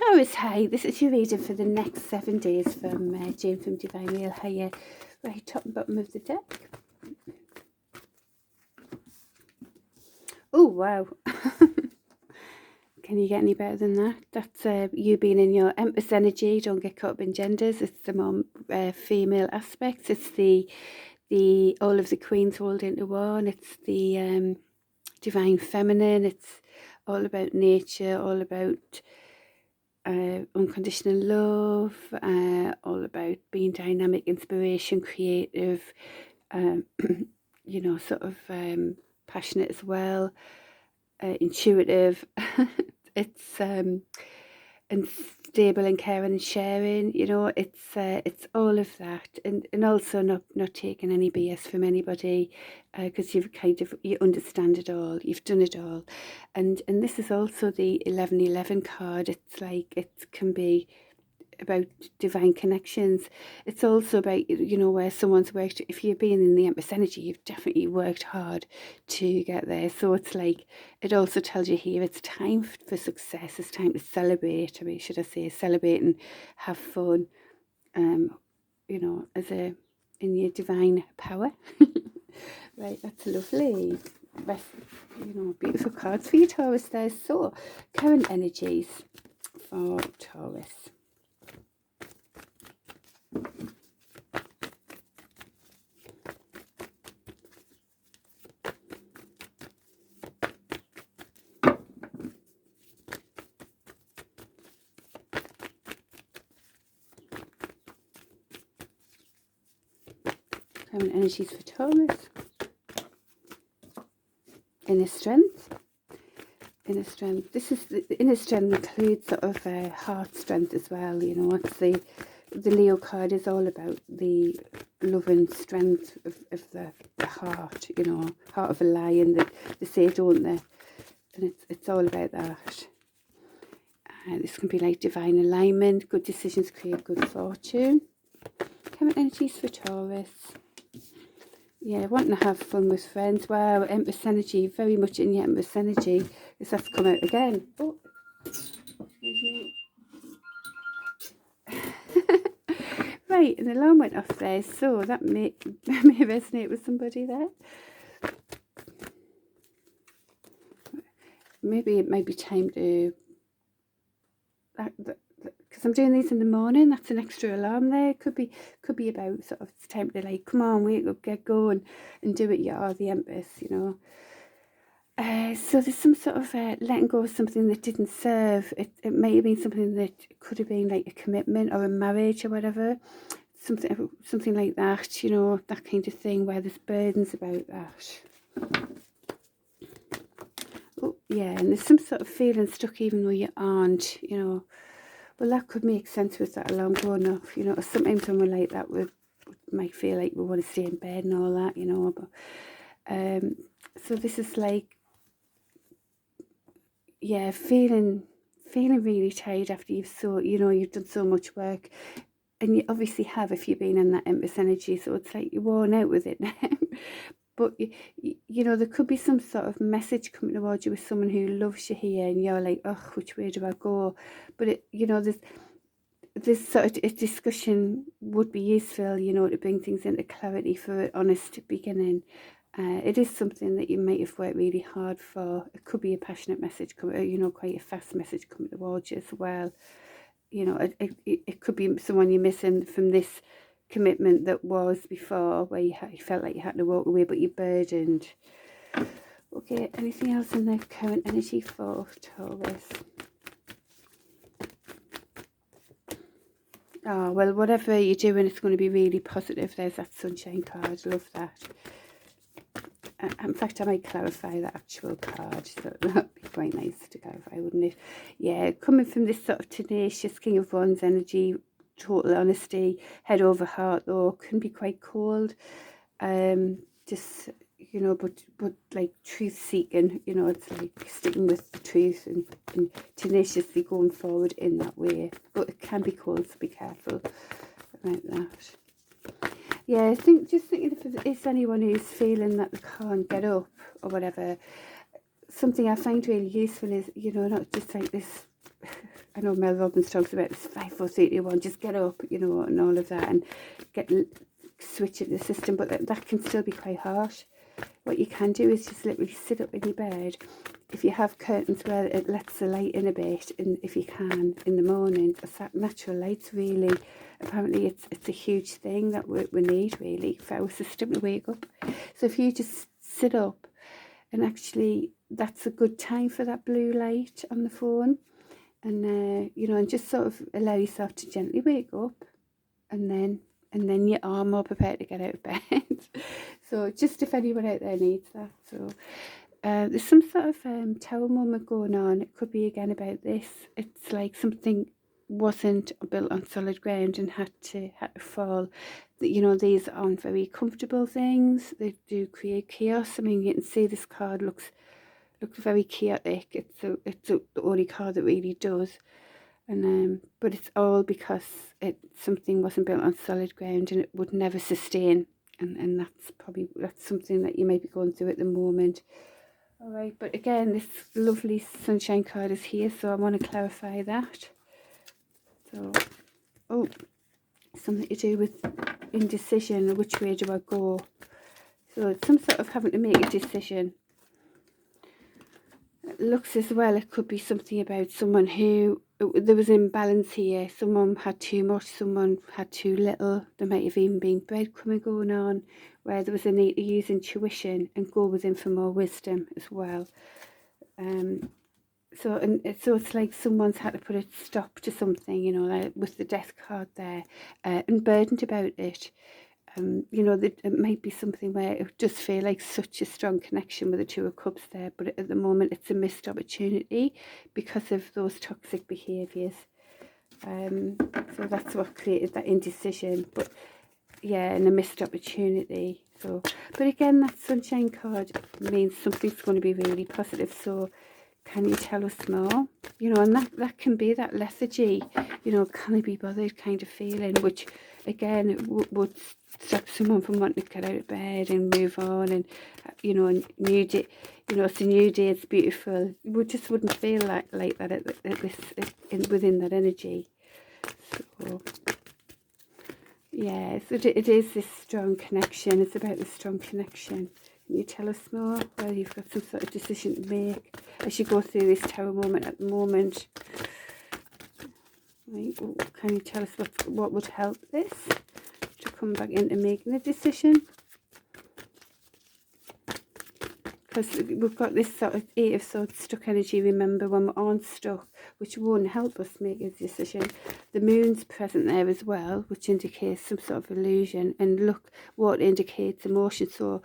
Taurus, hi, this is your reading for the next 7 days from Jane from Divine Wheel. Hiya, right top and bottom of the deck. Oh, wow. Can you get any better than that? That's you being in your Empress energy. Don't get caught up in genders. It's the more female aspects. It's the all of the queens rolled into one. It's the divine feminine. It's all about nature, all about unconditional love, all about being dynamic, inspiration, creative, you know, sort of passionate as well, intuitive. It's and stable and caring and sharing. You know, it's all of that, and also not taking any BS from anybody, because you understand it all, you've done it all, and this is also the 1111 card. It's like it can be about divine connections. It's also about, you know, where someone's worked. If you're being in the Empress energy, you've definitely worked hard to get there. So it's like, it also tells you here it's time for success. It's time to celebrate. I mean, should I say celebrate and have fun, you know, in your divine power. Right, that's lovely. You know, beautiful cards for you, Taurus there. So current energies for Taurus. Current energies for Taurus. Inner strength. Inner strength. This is the inner strength includes sort of heart strength as well. You know, it's the Leo card is all about the love and strength of the heart. You know, heart of a lion. That they say, don't they? And it's all about that. This can be like divine alignment. Good decisions create good fortune. Current energies for Taurus. Yeah, wanting to have fun with friends. Wow, Empress energy, very much in your Empress energy. This has to come out again. Oh, excuse me. Right, an alarm went off there, so that may resonate with somebody there. Maybe it might be time to, because I'm doing these in the morning, that's an extra alarm there. Could be about sort of, it's time to like, come on, wake up, get going and do it. You are the Empress, you know. So there's some sort of letting go of something that didn't serve. It might have been something that could have been like a commitment or a marriage or whatever. Something like that, you know, that kind of thing where there's burdens about that. Oh, yeah, and there's some sort of feeling stuck even though you aren't, you know. Well, that could make sense with that alarm going off, you know. Or sometimes someone like that might feel like we want to stay in bed and all that, you know. But so this is like, yeah, feeling really tired after you've you've done so much work, and you obviously have if you've been in that Empress energy. So it's like you're worn out with it now. But you know, there could be some sort of message coming towards you with someone who loves you here, and you're like, oh, which way do I go? But you know, this sort of a discussion would be useful, you know, to bring things into clarity for an honest beginning. It is something that you might have worked really hard for. It could be a passionate message coming, you know, quite a fast message coming towards you as well. You know, it could be someone you're missing from this commitment that was before, where you felt like you had to walk away, but you're burdened. Okay, anything else in the current energy for Taurus? Oh, well, whatever you're doing, it's going to be really positive. There's that sunshine card. Love that. In fact, I might clarify that actual card. So that'd be quite nice to clarify, wouldn't it? Yeah, coming from this sort of tenacious King of Wands energy, total honesty, head over heart, though, can be quite cold. Just, you know, but like truth seeking, you know, it's like sticking with the truth and tenaciously going forward in that way. But it can be cold, so be careful about that. Yeah, just thinking if there's anyone who's feeling that they can't get up or whatever, something I find really useful is, you know, not just like this I know Mel Robbins talks about this 5, 4, 3, 2, 1, just get up, you know, and all of that, and switch in the system, but that can still be quite harsh. What you can do is just literally sit up in your bed. If you have curtains where it lets the light in a bit, and if you can, in the morning, natural light's really, apparently it's a huge thing that we need really for our system to wake up. So if you just sit up, and actually that's a good time for that blue light on the phone, and you know, and just sort of allow yourself to gently wake up, and then you are more prepared to get out of bed. So just if anyone out there needs that. So there's some sort of tower moment going on. It could be again about this. It's like something wasn't built on solid ground and had to fall. You know, these aren't very comfortable things. They do create chaos. I mean, you can see this card looks very chaotic. It's the only card that really does. And but it's all because something wasn't built on solid ground, and it would never sustain. And that's something that you may be going through at the moment. All right, but again, this lovely sunshine card is here, so I want to clarify that. So, oh, something to do with indecision. Which way do I go? So it's some sort of having to make a decision. It looks as well, it could be something about someone who, there was an imbalance here. Someone had too much, someone had too little. There might have even been breadcrumbing going on, where there was a need to use intuition and go within for more wisdom as well. So it's like someone's had to put a stop to something, you know, like with the death card there, and burdened about it. You know, that it might be something where it does feel like such a strong connection with the Two of Cups there, but at the moment it's a missed opportunity because of those toxic behaviours. So that's what created that indecision, but yeah, and a missed opportunity. So, but again, that sunshine card means something's going to be really positive. So can you tell us more? You know, and that can be that lethargy, you know, can I be bothered kind of feeling, which again would stop someone from wanting to get out of bed and move on, and you know, new day, you know, it's a new day, it's beautiful. We just wouldn't feel like that within that energy. So yeah, so it is this strong connection. It's about the strong connection. Can you tell us more? Well, you've got some sort of decision to make as you go through this tower moment at the moment. Right, well, can you tell us what would help this to come back into making a decision? Because we've got this sort of 8 of Swords stuck energy, remember, when we're unstuck, which won't help us make a decision. The moon's present there as well, which indicates some sort of illusion. And look what indicates emotion. So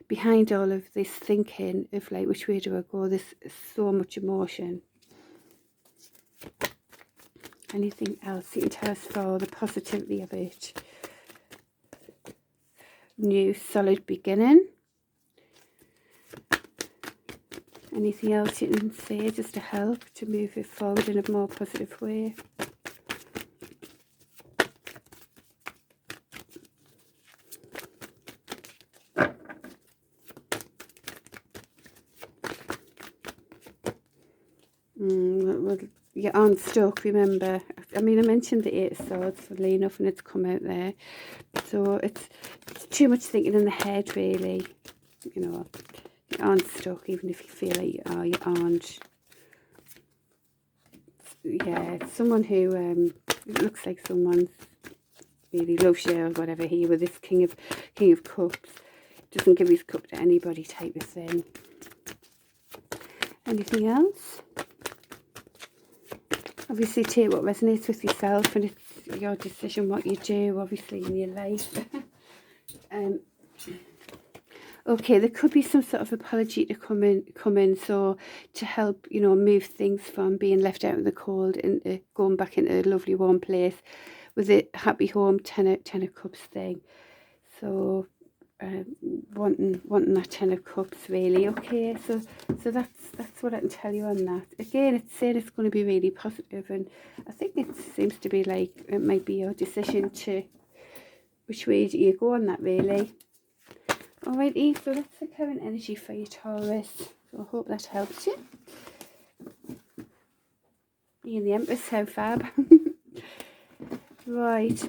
behind all of this thinking of like, which way do I go, there's so much emotion. Anything else you can tell us for the positivity of it? New solid beginning. Anything else you can say just to help to move it forward in a more positive way? Well, you're unstuck, remember. I mean, I mentioned the 8 of Swords, funnily enough, and it's come out there. So it's too much thinking in the head, really. You know, you're unstuck, even if you feel like you are, you aren't. Yeah, it's someone who it looks like someone really loves you or whatever here with this King of Cups. Doesn't give his cup to anybody type of thing. Anything else? Obviously take what resonates with yourself, and it's your decision what you do, obviously, in your life. Okay, there could be some sort of apology to come in, so to help, you know, move things from being left out in the cold into going back into a lovely warm place with a happy home 10 of Cups thing. So wanting that 10 of Cups, really. Okay, so that's what I can tell you on that. Again, it's saying it's going to be really positive, and I think it seems to be like it might be your decision to which way do you go on that, really. Alrighty, so that's the current energy for you, Taurus. So I hope that helps you. Me and the Empress, how fab. Right.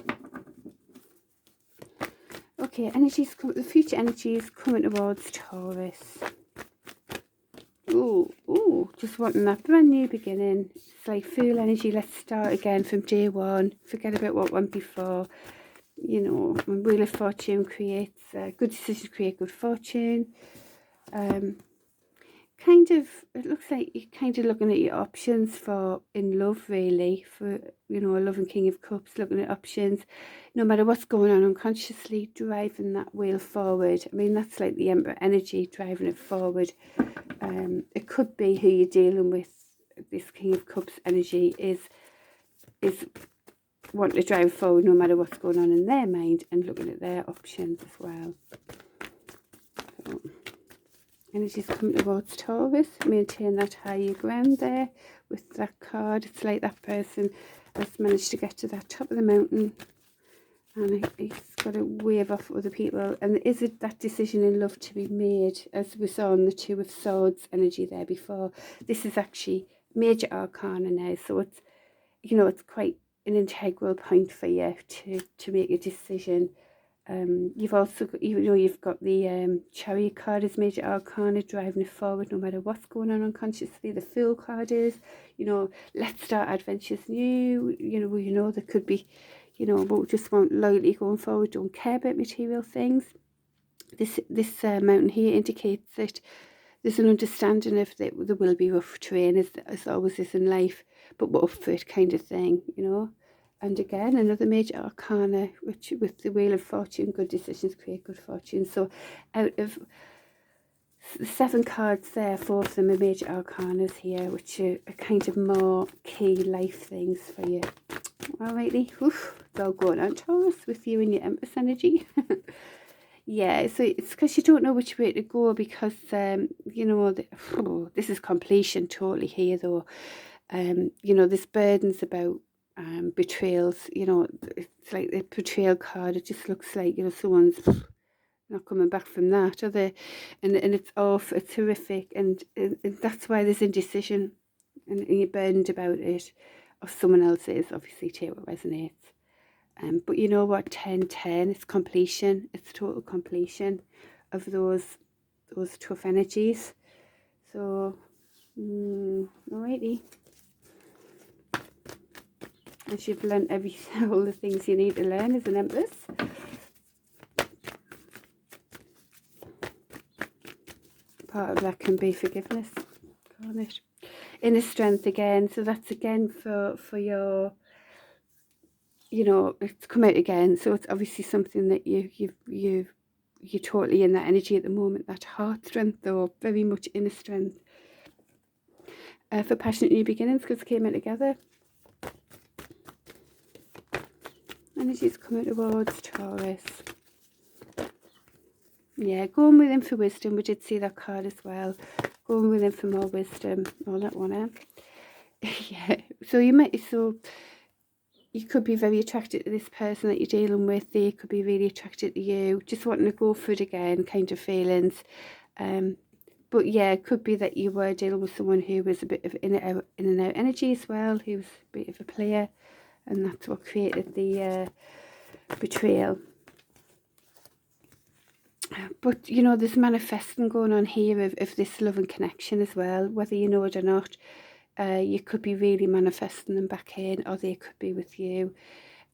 Okay, the future energies coming towards Taurus. Ooh, just wanting that brand new beginning. It's like full energy, let's start again from day one. Forget about what went before. You know, when Wheel of Fortune creates good decisions, create good fortune. Kind of, it looks like you're kind of looking at your options for in love, really, for, you know, a loving King of Cups, looking at options, no matter what's going on unconsciously, driving that wheel forward. I mean, that's like the Emperor energy, driving it forward. It could be who you're dealing with. This King of Cups energy is wanting to drive forward no matter what's going on in their mind, and looking at their options as well. So, energies coming towards Taurus. Maintain that higher ground there with that card. It's like that person has managed to get to that top of the mountain, and he's got to wave off other people. And is it that decision in love to be made, as we saw on the Two of Swords energy there before? This is actually major arcana now, so it's, you know, it's quite an integral point for you to make a decision. You've also got, you know, you've got the Chariot card as major arcana, driving it forward no matter what's going on unconsciously. The Fool card is, you know, let's start adventures new. You know, there could be, you know, we just want loyalty going forward, don't care about material things. This mountain here indicates that there's an understanding of that there will be rough terrain, as always is in life, but we're up for it, kind of thing, you know. And again, another major arcana, which with the Wheel of Fortune, good decisions create good fortune. So out of the 7 cards there, 4 of them are major arcanas here, which are kind of more key life things for you. Alrighty, it's all going on, Taurus, with you and your Empress energy. Yeah, so it's because you don't know which way to go, because, you know, this is completion totally here, though. You know, there's burdens about betrayals. You know, it's like the betrayal card. It just looks like, you know, someone's not coming back from that, are they? And it's off, it's horrific, and that's why there's indecision, and you're burdened about it, or someone else is, obviously, too, it resonates. But you know what, 10-10, it's completion, it's total completion of those tough energies. So, alrighty. As you've learned all the things you need to learn as an Empress. Part of that can be forgiveness, can't it? Inner strength again, so that's again for your, you know, it's come out again, so it's obviously something that you're totally in that energy at the moment, that heart strength, though, very much inner strength. For passionate new beginnings, because came out together. Energy's coming towards Taurus. Yeah, going with him for wisdom. We did see that card as well. Going with him for more wisdom. Oh, that one, eh? Yeah. So you could be very attracted to this person that you're dealing with. They could be really attracted to you. Just wanting to go for it again, kind of feelings. But yeah, it could be that you were dealing with someone who was a bit of in and out energy as well, who was a bit of a player, and that's what created the betrayal. But, you know, there's manifesting going on here of this love and connection as well, whether you know it or not. You could be really manifesting them back in, or they could be with you.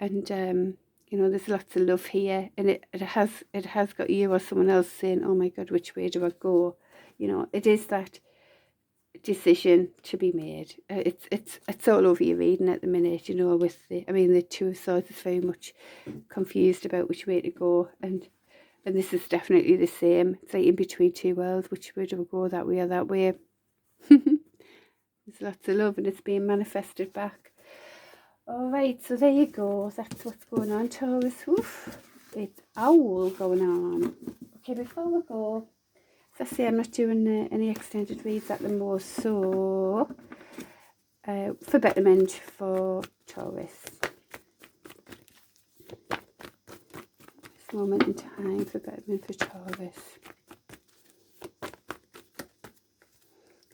And, you know, there's lots of love here. And it has got you or someone else saying, oh my God, which way do I go? You know, it is that decision to be made. It's all over your reading at the minute, you know, with the Two of Swords is very much confused about which way to go. And this is definitely the same. It's like in between two worlds. Which way do we go, that way or that way? There's lots of love and it's being manifested back. Alright, so there you go. That's what's going on, Taurus. Oof, it's owl going on. Okay, before we go, as I say, I'm not doing any extended reads at the moment. So, for betterment for Taurus. Moment in time for betterment for Taurus.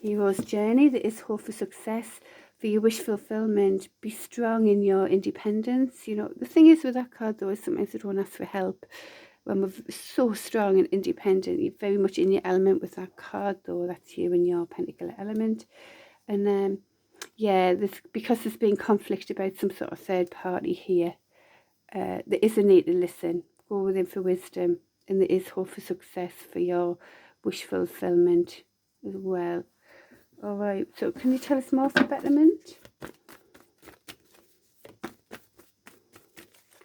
Hero's journey, there is hope for success for your wish fulfillment. Be strong in your independence. You know, the thing is with that card though is sometimes we don't ask for help. When we're so strong and independent, you're very much in your element with that card though. That's you in your pentacle element. And yeah, because there's been conflict about some sort of third party here, there is a need to listen. Go within for wisdom, and there is hope for success for your wish fulfillment as well. All right, so can you tell us more for betterment?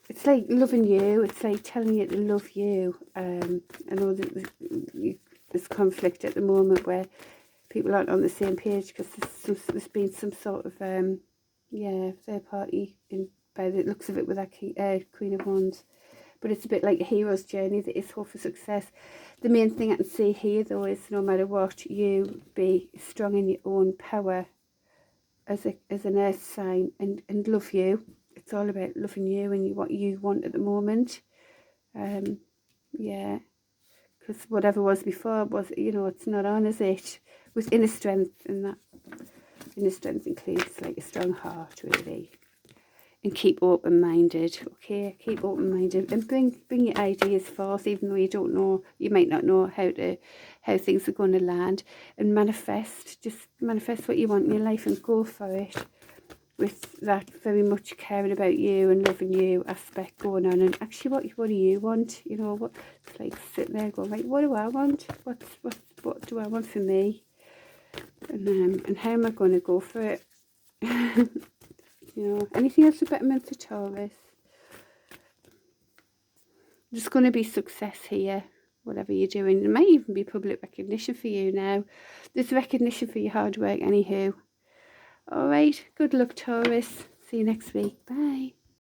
It's like loving you. It's like telling you to love you. I know that there's conflict at the moment where people aren't on the same page because there's been some sort of yeah, third party in by the looks of it with that Queen of Wands. But it's a bit like a hero's journey. That is hope for success. The main thing I can see here though is no matter what, you be strong in your own power as an earth sign and love you. It's all about loving you and what you want at the moment. Yeah, because whatever was before was, you know, it's not on, is it? With inner strength, and that inner strength includes like a strong heart, really. And keep open-minded, okay? Keep open-minded and bring your ideas forth, even though you don't know, you might not know how things are going to land. And manifest, just manifest what you want in your life and go for it. With that very much caring about you and loving you aspect going on. And actually, what do you want? You know, what it's like sitting there going, like, what do I want? What do I want for me? And how am I going to go for it? You know, anything else for betterment for Taurus? There's going to be success here, whatever you're doing. There might even be public recognition for you now. There's recognition for your hard work, anywho. All right, good luck, Taurus. See you next week. Bye.